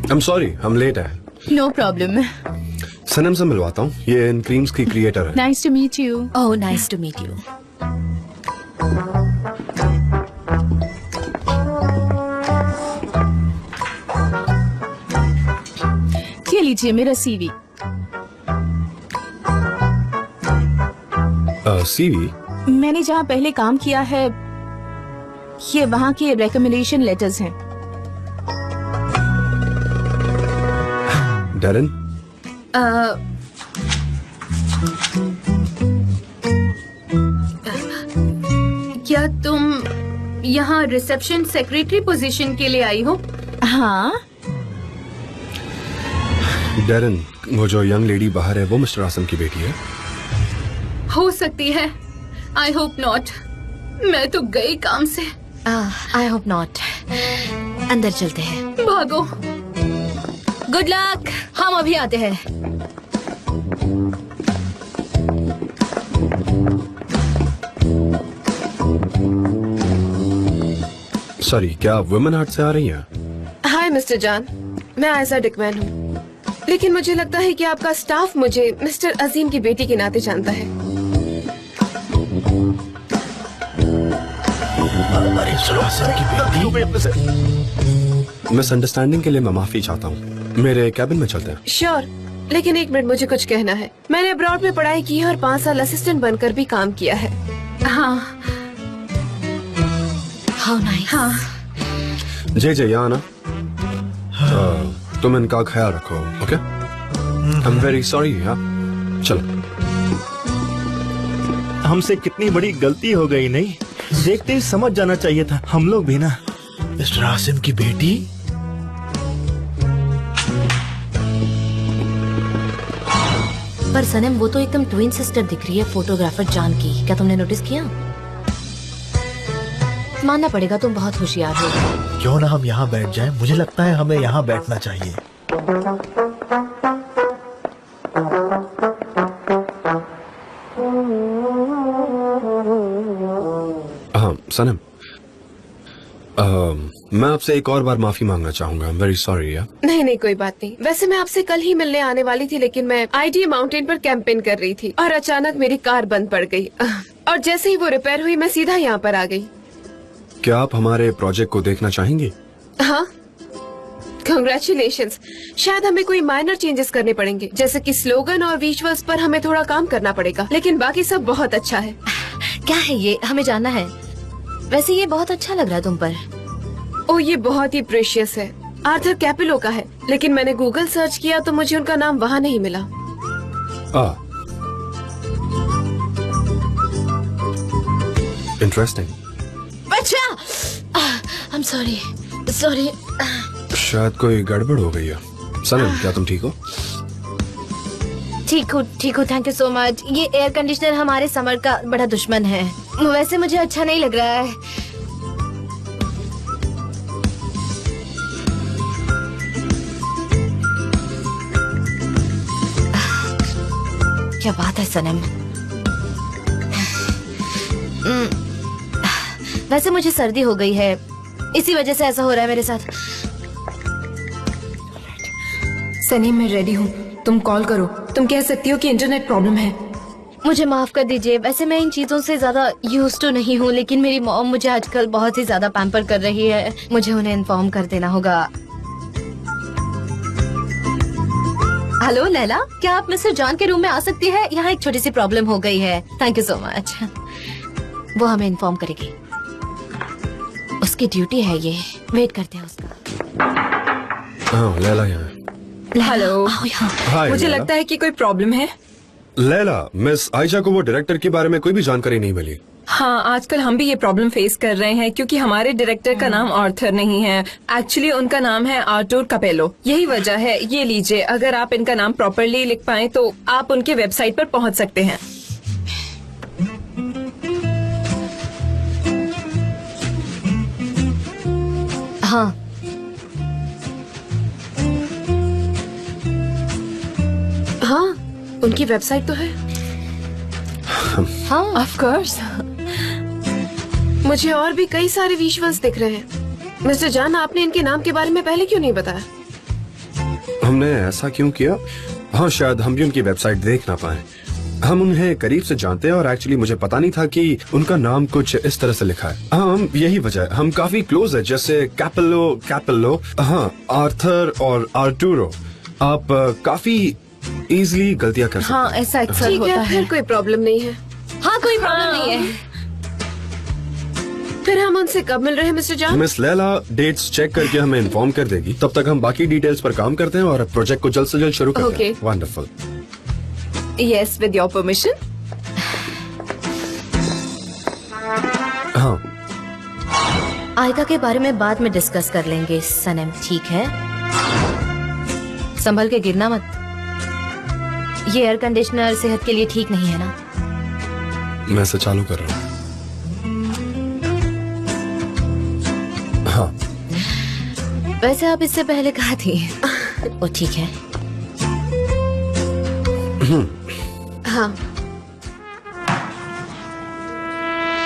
I'm sorry, हम late है। No problem. सनम से मिलवाता हूँ, ये इन क्रीम्स की क्रिएटर है। Nice to meet you. Oh nice to meet you. ये लीजिए मेरा सीवी। सीवी? मैंने जहाँ पहले काम किया है ये वहाँ के रिकमेंडेशन लेटर्स हैं। डैरन? क्या तुम यहाँ रिसेप्शन सेक्रेटरी पोजीशन के लिए आई हो? हाँ। डैरन, वो जो यंग लेडी बाहर है वो मिस्टर आसम की बेटी है? हो सकती है। I hope not. मैं तो गई काम से। I hope not. अंदर चलते हैं। भागो। Good luck. हम अभी आते हैं। सॉरी, क्या आप वुमेन आर्ट से आ रही हैं? हाय मिस्टर जान, मैं आयशा डिकमैन हूँ, लेकिन मुझे लगता है कि आपका स्टाफ मुझे मिस्टर अजीम की बेटी के नाते जानता है। मिसअंडरस्टैंडिंग के लिए मैं माफी चाहता हूँ। मेरे कैबिन में चलते हैं। श्योर, लेकिन एक मिनट, मुझे कुछ कहना है। मैंने अब्रॉड में पढ़ाई की है और 5 साल असिस्टेंट बनकर भी काम किया है। हाँ। How nice. हाँ। जे यहाँ ना, तुम इनका ख्याल रखो, okay? I am very sorry. हाँ, चलो। हमसे कितनी बड़ी गलती हो गई, नहीं देखते ही समझ जाना चाहिए था। हम लोग भी ना। मिस्टर आसिम की बेटी? पर सनम, वो तो एकदम ट्विन सिस्टर दिख रही है फोटोग्राफर जान की। क्या तुमने नोटिस किया? मानना पड़ेगा तुम बहुत होशियार हो। क्यों ना हम यहाँ बैठ जाएं? मुझे लगता है हमें यहाँ बैठना चाहिए। हाँ सनम, मैं आपसे एक और बार माफी मांगना चाहूंगा। वेरी सॉरी यार। नहीं नहीं, कोई बात नहीं। वैसे मैं आपसे कल ही मिलने आने वाली थी, लेकिन मैं आईडी माउंटेन पर कैंपेन कर रही थी और अचानक मेरी कार बंद पड़ गई और जैसे ही वो रिपेयर हुई मैं सीधा यहाँ पर आ गई। क्या आप हमारे प्रोजेक्ट को देखना चाहेंगे? हाँ, कंग्रेचुलेशंस। शायद हमें कोई माइनर चेंजेस करने पड़ेंगे, जैसे कि स्लोगन और विजुअल्स पर हमें थोड़ा काम करना पड़ेगा, लेकिन बाकी सब बहुत अच्छा है। क्या है ये? हमें जानना है। वैसे ये बहुत अच्छा लग रहा है तुम पर। ओ, ये बहुत ही प्रेशियस है। आर्थर कैपिलो का है, लेकिन मैंने गूगल सर्च किया तो मुझे उनका नाम वहाँ नहीं मिला। इंटरेस्टिंग। अच्छा, I'm sorry, sorry। शायद कोई गड़बड़ हो गई है। सनम, क्या तुम ठीक हो? ठीक हो, थैंक यू सो मच। ये एयर कंडीशनर हमारे समर का बड़ा दुश्मन है। वैसे मुझे अच्छा नहीं लग रहा है। क्या बात है सनम। वैसे मुझे सर्दी हो गई है, इसी वजह से ऐसा हो रहा है मेरे साथ। सनी, मैं रेडी हूँ, तुम कॉल करो। तुम कह सकती हो कि इंटरनेट प्रॉब्लम है। मुझे माफ कर दीजिए। वैसे मैं इन चीजों से ज्यादा यूज्ड तो नहीं हूँ, लेकिन मेरी मॉम मुझे आजकल बहुत ही ज्यादा पैम्पर कर रही है। मुझे उन्हें इन्फॉर्म कर देना होगा। हेलो लैला, क्या आप मिस्टर जॉन के रूम में आ सकती है? यहाँ एक छोटी सी प्रॉब्लम हो गई है। Thank you so much. वो हमें इन्फॉर्म करेगी, उसकी ड्यूटी है ये। वेट करते हैं उसका। हाँ, लैला यहाँ। हेलो। हाय मुझे लैला। लगता है कि कोई प्रॉब्लम है। लैला, मिस आयशा को वो डायरेक्टर के बारे में कोई भी जानकारी नहीं मिली। हाँ, आजकल हम भी ये प्रॉब्लम फेस कर रहे हैं, क्योंकि हमारे डायरेक्टर का नाम आर्थर नहीं है। एक्चुअली उनका नाम है आर्टुर कैपेलो। यही वजह है। ये लीजिए, अगर आप इनका नाम प्रॉपरली लिख पाएं तो आप उनके वेबसाइट पर पहुंच सकते हैं। हाँ, हाँ, उनकी वेबसाइट तो है। हाँ, ऑफ कोर्स। मुझे और भी कई सारे विजुअल्स दिख रहे हैं। मिस्टर जान, आपने इनके नाम के बारे में पहले क्यों नहीं बताया? हमने ऐसा क्यों किया? हाँ, शायद हम भी उनकी वेबसाइट देख ना पाए। हम उन्हें करीब से जानते हैं और एक्चुअली मुझे पता नहीं था कि उनका नाम कुछ इस तरह से लिखा है। हाँ, यही वजह है। हम काफी क्लोज है, जैसे कैपेलो, हाँ, आर्थर और आर्टूरो। आप काफी इजीली गलतियां कर सकते हैं। हाँ, ऐसा अक्सर ठीक होता है, है। फिर कोई प्रॉब्लम नहीं है। हाँ, कोई प्रॉब्लम नहीं है। फिर हम उनसे कब मिल रहे हैं mister John? Miss Laila dates check करके हमें इन्फॉर्म कर देगी। तब तक हम बाकी डिटेल्स पर काम करते हैं और प्रोजेक्ट को जल्द से जल्द शुरू करते हैं। Okay. Wonderful. Yes, with your permission. हाँ, आयका के बारे में बाद में डिस्कस कर लेंगे सनम, ठीक है? संभल के गिरना मत। ये एयर कंडीशनर सेहत के लिए ठीक नहीं है ना? मैं इसे चालू कर रहा हूँ। हाँ, वैसे आप इससे पहले कहा थी। ओ ठीक है। हाँ,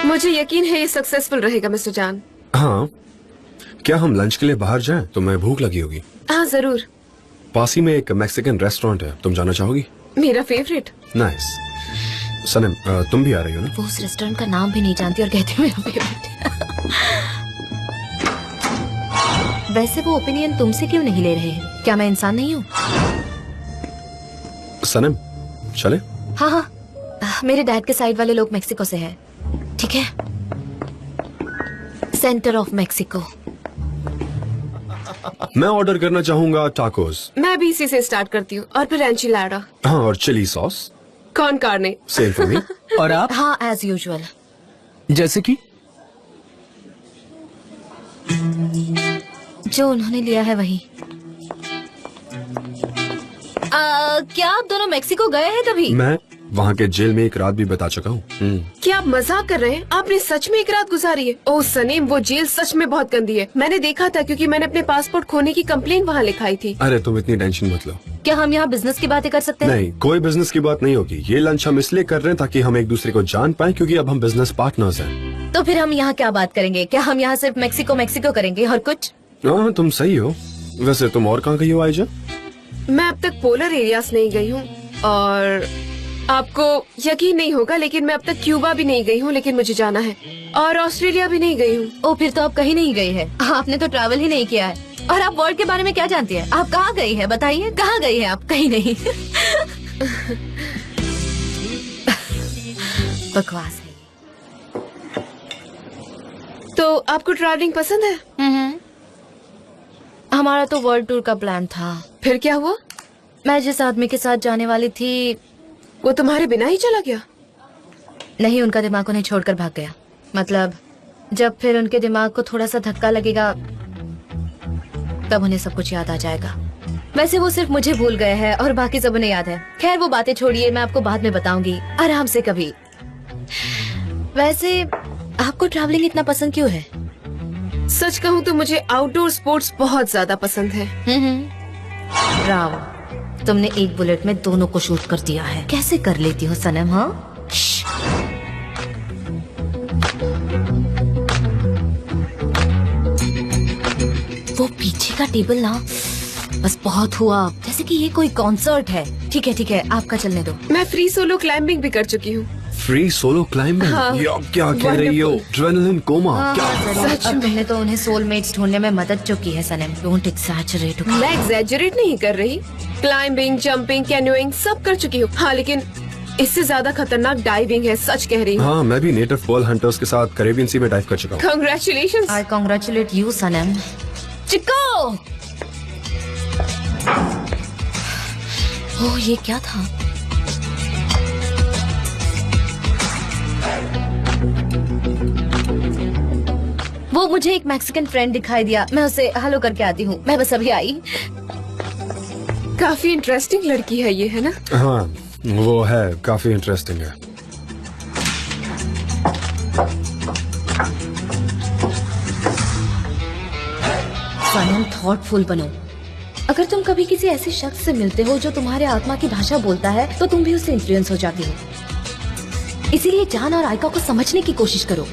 मुझे यकीन है ये सक्सेसफुल रहेगा मिस्टर जॉन। हाँ, क्या हम लंच के लिए बाहर जाएं? तुम्हें भूख लगी होगी। हाँ जरूर, पास ही में एक मैक्सिकन रेस्टोरेंट है, तुम जाना चाहोगी? मेरा फेवरेट। नाइस। सनम, तुम भी आ रही हो ना? वो उस रेस्टोरेंट का नाम भी नहीं जानती और कहती मेरा फेवरेट। वैसे वो ओपिनियन तुमसे क्यों नहीं ले रहे? क्या मैं इंसान नहीं हूँ? सनम, चले? हाँ हाँ, मेरे डैड के साइड वाले लोग मेक्सिको से हैं, ठीक है? Centre of Mexico. मैं ऑर्डर करना चाहूंगा टाकोस। मैं भी इसी से स्टार्ट करती हूँ और फिर एंचिलाडा। हाँ, और chilli sauce. Con carne. Same for me. और आप? हाँ, एज यूजुअल। जैसे कि जो उन्होंने लिया है वही। क्या आप दोनों मेक्सिको गए हैं कभी? मैं वहाँ के जेल में एक रात भी बता चुका हूँ। क्या आप मजाक कर रहे हैं? आपने सच में एक रात गुजारी है? ओह सनीम, वो जेल सच में बहुत गंदी है। मैंने देखा था क्योंकि मैंने अपने पासपोर्ट खोने की कंप्लेन वहाँ लिखाई थी। अरे तुम इतनी टेंशन मत लो। क्या हम यहाँ बिजनेस की बातें कर सकते हैं? नहीं, कोई बिजनेस की बात नहीं होगी। ये लंच हम इसलिए कर रहे हैं ताकि हम एक दूसरे को जान पाए, क्योंकि अब हम बिजनेस पार्टनर्स हैं। तो फिर हम यहाँ क्या बात करेंगे? क्या हम यहाँ सिर्फ मेक्सिको करेंगे और कुछ? हाँ, तुम सही हो। वैसे तुम और कहाँ गई हो आयजा? मैं अब तक पोलर एरियाज नहीं गई हूँ और आपको यकीन नहीं होगा लेकिन मैं अब तक क्यूबा भी नहीं गई हूँ, लेकिन मुझे जाना है। और ऑस्ट्रेलिया भी नहीं गई हूँ। ओ, फिर तो आप कहीं नहीं गई है। आपने तो ट्रैवल ही नहीं किया है। और आप वर्ल्ड के बारे में क्या जानती हैं? आप कहाँ गई है? बताइए, कहाँ गई है आप? कहीं नहीं। बकवास है। तो आपको ट्रैवलिंग पसंद है? हमारा तो वर्ल्ड टूर का प्लान था। फिर क्या हुआ? मैं जिस आदमी के साथ जाने वाली थी वो तुम्हारे बिना ही चला गया? नहीं, उनका दिमाग उन्हें छोड़कर भाग गया। मतलब जब फिर उनके दिमाग को थोड़ा सा धक्का लगेगा तब उन्हें सब कुछ याद आ जाएगा। वैसे वो सिर्फ मुझे भूल गए हैं और बाकी सब उन्हें याद है। खैर वो बातें छोड़िए, मैं आपको बाद में बताऊंगी आराम से कभी। वैसे आपको ट्रैवलिंग इतना पसंद क्यों है? सच कहूँ तो मुझे आउटडोर स्पोर्ट्स बहुत ज्यादा पसंद है। ब्रावो, तुमने एक बुलेट में दोनों को शूट कर दिया है। कैसे कर लेती हो सनम? हाँ, वो पीछे का टेबल ना, बस बहुत हुआ। जैसे कि ये कोई कॉन्सर्ट है। ठीक है ठीक है, आपका चलने दो। मैं फ्री सोलो क्लाइंबिंग भी कर चुकी हूँ। Free solo climbing? हाँ। ये आप क्या कह रही हो? Adrenaline coma? क्या? सच में तुमने तो उन्हें सोलमेट्स ढूंढने में मदद जो की है सनम। Don't exaggerate. मैं एग्जैजरेट नहीं कर रही। क्लाइंबिंग, जंपिंग, कैनोइंग सब कर चुकी हूँ। हाँ, लेकिन इससे ज्यादा खतरनाक डाइविंग है, सच कह रही हूँ। हाँ, मैं भी नेटिव पर्ल हंटर्स के साथ कैरेबियन सी में डाइव कर चुका हूँ। Congratulations! आई कांग्रेचुलेट यू सनम। चिक्को! ओह, ये क्या था? वो मुझे एक मैक्सिकन फ्रेंड दिखाई दिया। मैं उसे हेलो करके आती हूँ। मैं बस अभी आई। काफी इंटरेस्टिंग लड़की है ये, है ना? हाँ, वो है, काफी इंटरेस्टिंग है। सनम, थॉटफुल बनो। अगर तुम कभी किसी ऐसे शख्स से मिलते हो जो तुम्हारे आत्मा की भाषा बोलता है तो तुम भी उससे इन्फ्लुएंस हो जाती हो। इसीलिए जान और आयका को समझने की कोशिश करो।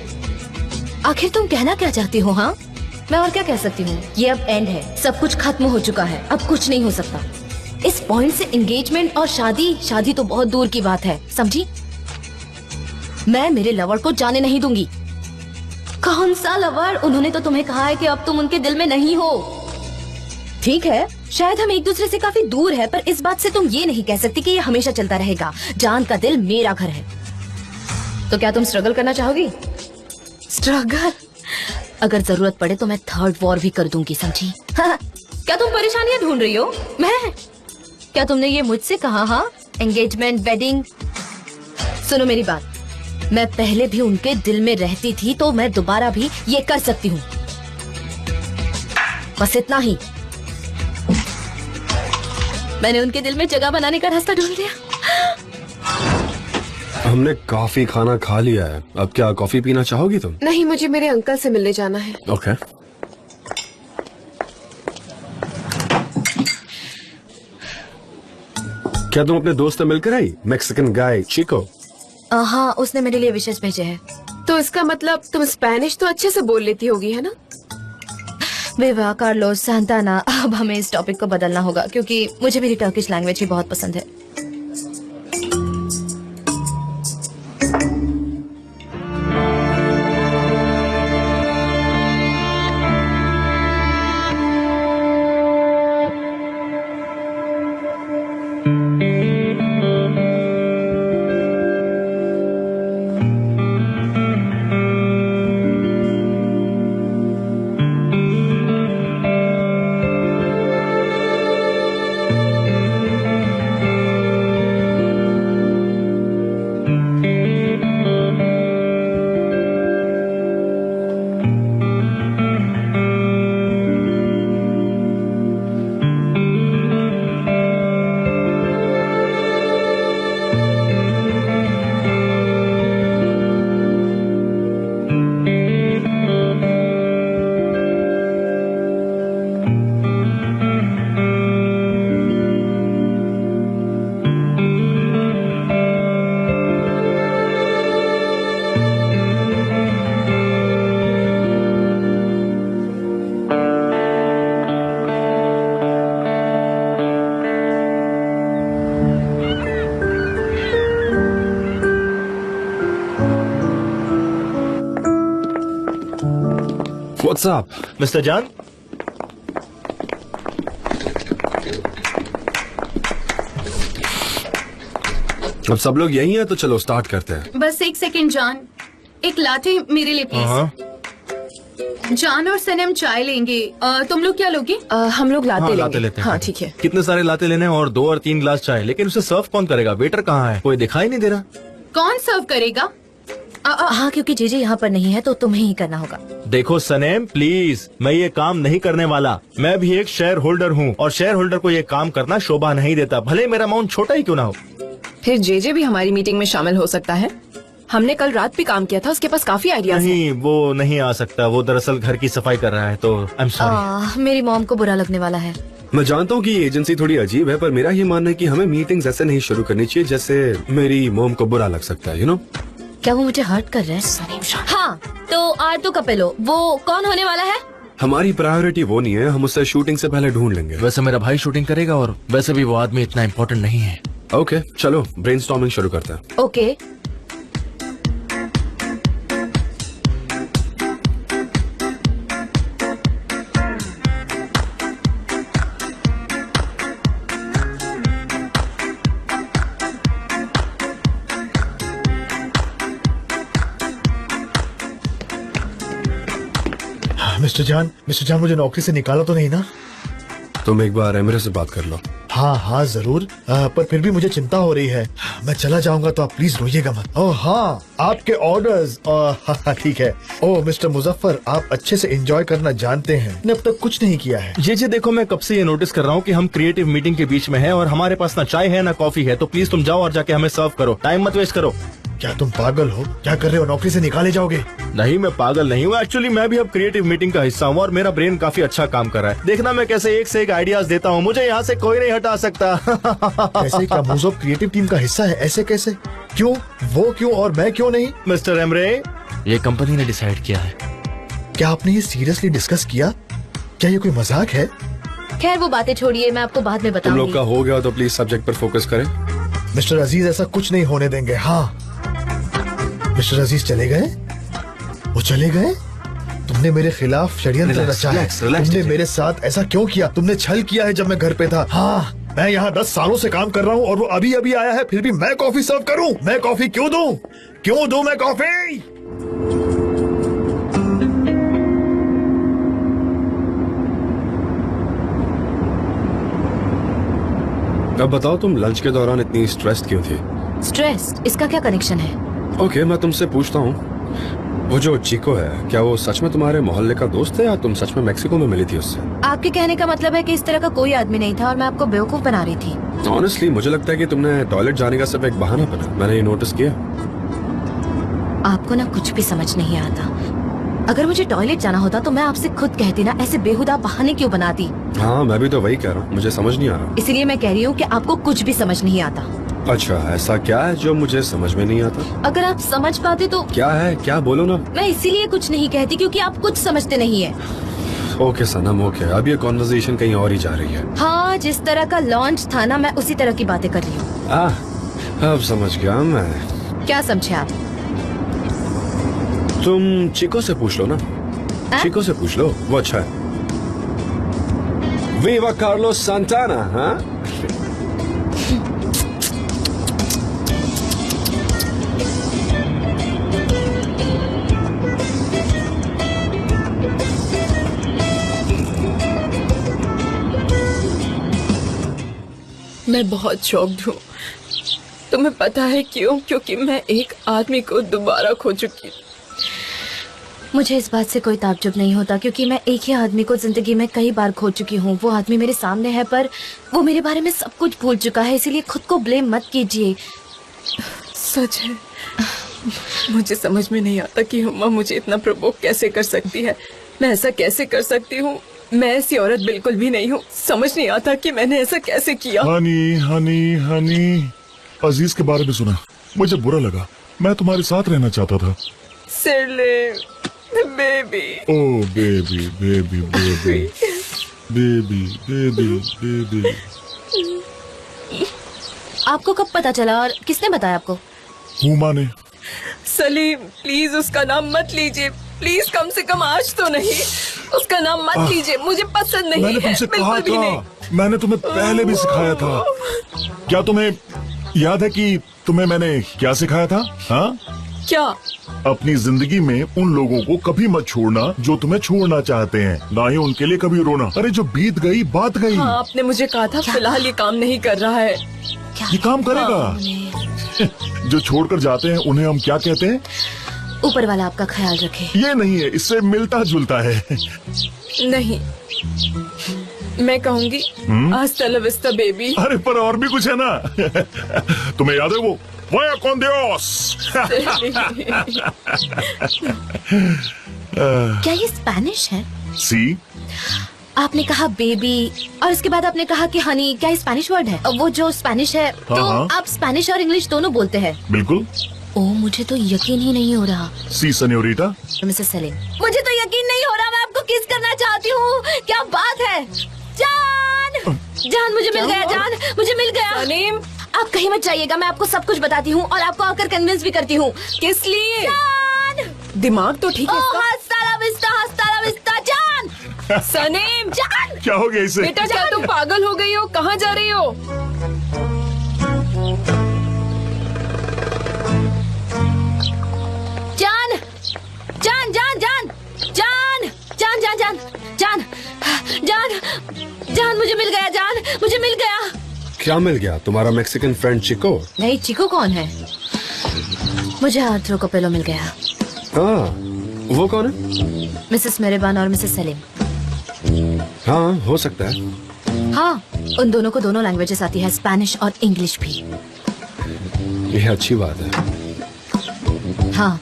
आखिर तुम कहना क्या चाहती हो? हाँ, मैं और क्या कह सकती हूँ? ये अब एंड है, सब कुछ खत्म हो चुका है, अब कुछ नहीं हो सकता। इस पॉइंट से एंगेजमेंट और शादी तो बहुत दूर की बात है, समझी? मैं मेरे लवर को जाने नहीं दूंगी। कौन सा लवर? उन्होंने तो तुम्हें कहा है कि अब तुम उनके दिल में नहीं हो। ठीक है, शायद हम एक दूसरे से काफी दूर है, पर इस बात से तुम ये नहीं कह सकती कि ये हमेशा चलता रहेगा। जान का दिल मेरा घर है। तो क्या तुम स्ट्रगल करना चाहोगी? स्ट्रगल? अगर जरूरत पड़े तो मैं 3rd वॉर भी कर दूंगी, समझी? क्या तुम परेशानियां ढूंढ रही हो? मैं? क्या तुमने ये मुझसे कहा? हाँ, एंगेजमेंट, वेडिंग। सुनो मेरी बात, मैं पहले भी उनके दिल में रहती थी, तो मैं दोबारा भी ये कर सकती हूँ। बस इतना ही। मैंने उनके दिल में जगह बनाने का रास्ता ढूंढ लिया। हमने काफी खाना खा लिया है, अब क्या कॉफी पीना चाहोगी तुम? नहीं, मुझे मेरे अंकल से मिलने जाना है। ओके। क्या तुम अपने दोस्त से मिलकर आई? मैक्सिकन गाय चिको। हाँ, उसने मेरे लिए विशेष भेजे हैं। तो इसका मतलब तुम स्पेनिश तो अच्छे से बोल लेती होगी, है ना? विवा, कार्लोस, सांताना, अब हमें इस टॉपिक को बदलना होगा क्योंकि मुझे मेरी टर्किश लैंग्वेज ही बहुत पसंद है। What's up? मिस्टर जान, अब सब लोग यही हैं तो चलो स्टार्ट करते हैं। बस 1 सेकंड जॉन, एक लाटे मेरे लिए प्लीज। जॉन और सनम चाय लेंगे, तुम लोग क्या लोगे? हम लोग लाते हाँ, लेंगे। लाते लेते हैं। हाँ, ठीक है। कितने सारे लाते लेने हैं और 2 और 3 ग्लास चाय, लेकिन उसे सर्व कौन करेगा? वेटर कहाँ है? कोई दिखाई नहीं दे रहा। कौन सर्व करेगा? हाँ, क्योंकि जीजी यहाँ पर नहीं है तो तुम्हें ही करना होगा। देखो सनेम, प्लीज, मैं ये काम नहीं करने वाला। मैं भी एक शेयर होल्डर हूँ और शेयर होल्डर को ये काम करना शोभा नहीं देता, भले मेरा अमाउंट छोटा ही क्यों ना हो। फिर जेजे भी हमारी मीटिंग में शामिल हो सकता है। हमने कल रात भी काम किया था, उसके पास काफी आइडियाज हैं। नहीं, वो नहीं आ सकता। वो दरअसल घर की सफाई कर रहा है, तो आई एम सॉरी। मेरी मॉम को बुरा लगने वाला है। मैं जानता हूँ कि ये एजेंसी थोड़ी अजीब है, पर मेरा ये मानना है कि हमें मीटिंग्स ऐसे नहीं शुरू करनी चाहिए जैसे मेरी मॉम को बुरा लग सकता है, यू नो। क्या वो मुझे हर्ट कर रहे हैं? हाँ, तो आर्टू कपेलो वो कौन होने वाला है? हमारी प्रायोरिटी वो नहीं है, हम उससे शूटिंग से पहले ढूंढ लेंगे। वैसे मेरा भाई शूटिंग करेगा और वैसे भी वो आदमी इतना इम्पोर्टेंट नहीं है। ओके, चलो ब्रेनस्टॉर्मिंग शुरू करते हैं। ओके। मिस्टर जान, मुझे नौकरी से निकाला तो नहीं ना? तुम एक बार एमरे से बात कर लो। हाँ जरूर, पर फिर भी मुझे चिंता हो रही है। मैं चला जाऊंगा तो आप प्लीज रोइएगा मत। ओह हाँ, आपके ऑर्डर्स। हाँ ठीक है। ओह मिस्टर मुजफ्फर, आप अच्छे से एंजॉय करना जानते हैं। मैंने अब तक कुछ नहीं किया है। जी देखो, मैं कब से ये नोटिस कर रहा हूँ कि हम क्रिएटिव मीटिंग के बीच में हैं और हमारे पास ना चाय है ना कॉफी है, तो प्लीज तुम जाओ और जाके हमें सर्व करो। टाइम मत वेस्ट करो। क्या तुम पागल हो? क्या कर रहे हो? नौकरी से निकाले जाओगे? नहीं, मैं पागल नहीं हूँ। एक्चुअली मैं भी अब क्रिएटिव मीटिंग का हिस्सा हूँ और मेरा ब्रेन काफी अच्छा काम कर रहा है। देखना मैं कैसे एक से एक आइडियाज देता हूँ। मुझे यहाँ से कोई नहीं हटा सकता। ऐसे क्या मुजफ्फर क्रिएटिव टीम का हिस्सा है? ऐसे कैसे? क्यों? वो क्यों और मैं क्यों नहीं? मिस्टर एमरे, ये कंपनी ने डिसाइड किया है। क्या आपने ये सीरियसली डिस्कस किया? क्या ये कोई मजाक है? खैर वो बातें छोड़िए, मैं आपको बाद में तुम लोग का बताऊंगी। हो गया तो प्लीज सब्जेक्ट पर फोकस करें। मिस्टर अजीज ऐसा कुछ नहीं होने देंगे। हाँ मिस्टर अजीज चले गए, वो चले गए। तुमने मेरे खिलाफ षड्यंत्र Relax, रचा है। relax, relax, तुमने जीजी। मेरे साथ ऐसा क्यों किया? तुमने छल किया है जब मैं घर पे था। हाँ मैं यहाँ 10 सालों से काम कर रहा हूँ और वो अभी अभी आया है, फिर भी मैं कॉफी सर्व करूँ? मैं कॉफी क्यों दूँ? क्यों दूँ मैं कॉफी? अब बताओ, तुम लंच के दौरान इतनी स्ट्रेस्ड क्यों थी? स्ट्रेस्ड? इसका क्या कनेक्शन है? ओके, मैं तुमसे पूछता हूँ, वो जो चिको है, क्या वो सच में तुम्हारे मोहल्ले का दोस्त है या तुम सच में मेक्सिको में मिली थी उससे? आपके कहने का मतलब है कि इस तरह का कोई आदमी नहीं था और मैं आपको बेवकूफ बना रही थी। ऑनेस्टली मुझे लगता है कि तुमने टॉयलेट जाने का सिर्फ एक बहाना बना। मैंने ये नोटिस किया। आपको ना कुछ भी समझ नहीं आता। अगर मुझे टॉयलेट जाना होता तो मैं आपसे खुद कहती ना, ऐसे बेहुदा बहाने क्यों बनाती। हाँ मैं भी तो वही कह रहा हूँ, मुझे समझ नहीं आ रहा। इसीलिए मैं कह रही हूँ कि आपको कुछ भी समझ नहीं आता। अच्छा, ऐसा क्या है जो मुझे समझ में नहीं आता? अगर आप समझ पाते तो। क्या है, क्या बोलो ना। मैं इसीलिए कुछ नहीं कहती क्योंकि आप कुछ समझते नहीं है। ओके सनम, ओके, अब ये कॉन्वर्सेशन कहीं और ही जा रही है। हाँ, जिस तरह का लॉन्च था ना, मैं उसी तरह की बातें कर रही हूँ। अब समझ गया मैं। क्या समझे आप? तुम चिको से पूछ लो ना। चिको से पूछ लो, वो अच्छा है। Viva Carlos Santana. हाँ मैं बहुत शॉक्ड हूँ। तुम्हें पता है क्यों? क्योंकि मैं एक आदमी को दोबारा खो चुकी हूँ। मुझे इस बात से कोई ताज्जुब नहीं होता क्योंकि मैं एक ही आदमी को जिंदगी में कई बार खो चुकी हूँ। वो आदमी मेरे सामने है पर वो मेरे बारे में सब कुछ भूल चुका है, इसीलिए खुद को ब्लेम मत कीजिए। सच है, मुझे समझ में नहीं आता कि हुमा मुझे इतना प्रवोक कैसे कर सकती है। मैं ऐसा कैसे कर सकती हूँ? मैं ऐसी औरत बिल्कुल भी नहीं हूँ। समझ नहीं आता कि मैंने ऐसा कैसे किया। हनी हनी हनी, अजीज के बारे में सुना, मुझे बुरा लगा। मैं तुम्हारे साथ रहना चाहता था। सिर्लिन, baby. Oh baby baby baby baby baby baby. आपको कब पता चला और किसने बताया आपको? हुमा ने। सलीम, प्लीज उसका नाम मत लीजिए। प्लीज, कम से कम आज तो नहीं। उसका नाम मत लीजिए, मुझे पसंद नहीं मैंने है। तुमसे कहा बिल्कुल भी नहीं। था, मैंने तुम्हें पहले भी सिखाया था। क्या तुम्हें याद है कि तुम्हें मैंने क्या सिखाया था? हाँ, क्या? अपनी जिंदगी में उन लोगों को कभी मत छोड़ना जो तुम्हें छोड़ना चाहते हैं, ना ही उनके लिए कभी रोना। अरे जो बीत गई बात गई। हाँ, आपने मुझे कहा था फिलहाल ये काम नहीं कर रहा है। ये काम करेगा। जो छोड़कर जाते हैं उन्हें हम क्या कहते हैं? ऊपर वाला आपका ख्याल रखे। ये नहीं है, इससे मिलता जुलता है। नहीं, मैं कहूँगी हस्ता ला विस्ता बेबी। अरे पर और भी कुछ है ना। तुम्हें याद है वो Vaya con Dios। क्या ये स्पेनिश है? सी, आपने कहा बेबी और इसके बाद आपने कहा कि हनी। क्या ये स्पेनिश वर्ड है? वो जो स्पेनिश है तो हाँ। आप स्पेनिश और इंग्लिश दोनों बोलते हैं? बिल्कुल। ओह, मुझे तो यकीन ही नहीं हो रहा। सी सन्योरिटा। मिसेस सलीम, मुझे तो यकीन नहीं हो रहा। मैं आपको किस करना चाहती हूँ। क्या बात है? जान, जान मुझे मिल गया। जान मुझे मिल गया। सलीम, आप कहीं मत जाइएगा, मैं आपको सब कुछ बताती हूँ और आपको आकर कन्विंस भी करती हूँ। किस लिए? जान! दिमाग तो ठीक है ओह, इसका। हस्ता ला विस्ता, जान! सलीम, जान! क्या हो गया इसे? बेटा, क्या तुम पागल हो गई हो? कहाँ जा रही हो? जान! जान जान जान जान जान जान जान जान जान जान मुझे मिल गया। जान मुझे मिल गया। क्या मिल गया? तुम्हारा मैक्सिकन फ्रेंड चिको? नहीं, चिको कौन है? मुझे आर्थर कपेलो मिल गया। हाँ, वो कौन है? मिसेस मेरेबान और मिसेस सलीम। हाँ, हो सकता है। हाँ, उन दोनों को दोनों लैंग्वेजेस आती है, स्पेनिश और इंग्लिश भी। यह अच्छी बात है। हाँ,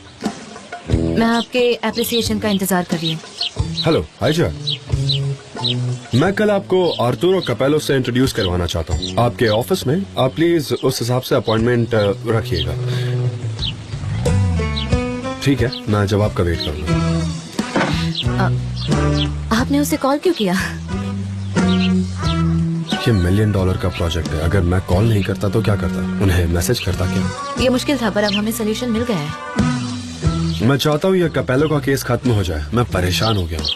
मैं आपके एप्रिसिएशन का इंतजार कर रही हूँ। हेलो, हाय जा। मैं कल आपको आर्थुरो कपेलो से इंट्रोड्यूस करवाना चाहता हूँ आपके ऑफिस में। आप प्लीज उस हिसाब से अपॉइंटमेंट रखिएगा। ठीक है, मैं जवाब का वेट करूँगा। आपने उसे कॉल क्यों किया? ये $1 मिलियन का प्रोजेक्ट है। अगर मैं कॉल नहीं करता तो क्या करता, उन्हें मैसेज करता क्या? ये मुश्किल था पर अब हमें सोल्यूशन मिल गया है। मैं चाहता हूँ ये कपेलो का केस खत्म हो जाए। मैं परेशान हो गया हूँ।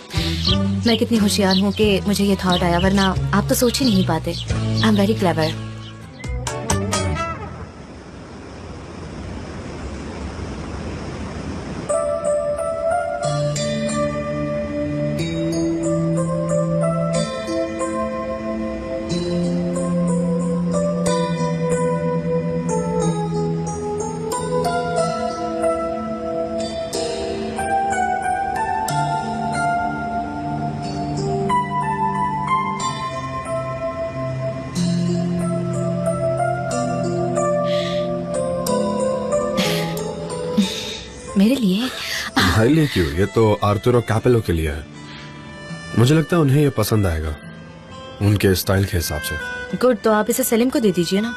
मैं कितनी होशियार हूँ कि मुझे ये थॉट आया, वरना आप तो सोच ही नहीं पाते। I am very clever. मेरे लिए? तुम्हारे लिए क्यों? ये तो आर्थर और कैपेलो के लिए है। मुझे लगता है उन्हें ये पसंद आएगा, उनके स्टाइल के हिसाब से। गुड, तो आप इसे सलीम को दे दीजिए ना।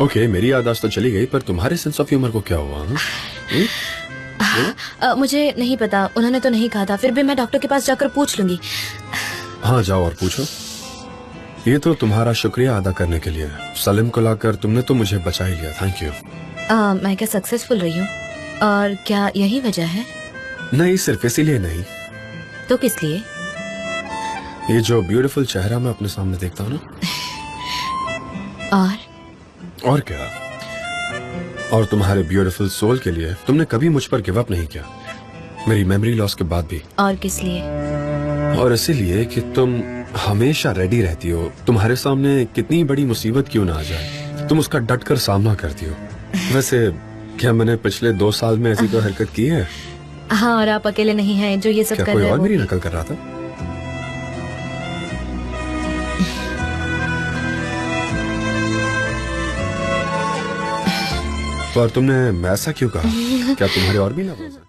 ओके, मेरी याददाश्त तो चली गई, पर तुम्हारे सेंस ऑफ ह्यूमर को क्या हुआ? मुझे नहीं पता, उन्होंने तो नहीं कहा था। फिर भी मैं डॉक्टर के पास जाकर पूछ लूंगी। हाँ, जाओ और पूछो। ये तो तुम्हारा शुक्रिया अदा करने के लिए। सलीम को लाकर तुमने तो मुझे बचा ही लिया। Thank you. मैं क्या सक्सेसफुल रही हूँ? और क्या यही वजह है? नहीं, सिर्फ इसीलिए नहीं। तो किस लिए? ये जो ब्यूटीफुल चेहरा मैं अपने सामने देखता हूँ ना। और क्या? और तुम्हारे ब्यूटीफुल सोल के लिए तुमने कभी मुझ पर गिव अप नहीं किया, मेरी मेमोरी लॉस के बाद भी। और किस लिए? और इसीलिए कि तुम हमेशा रेडी रहती हो। तुम्हारे सामने कितनी बड़ी मुसीबत क्यों ना आ जाए, तुम उसका डट कर सामना करती हो। वैसे क्या मैंने पिछले 2 साल में ऐसी कोई हरकत की है? हाँ, और आप अकेले नहीं हैं जो ये सब क्या कर कोई रहे और हो। मेरी नकल कर रहा था? पर तुमने ऐसा क्यों कहा? क्या तुम्हारे और भी लवर्स हैं?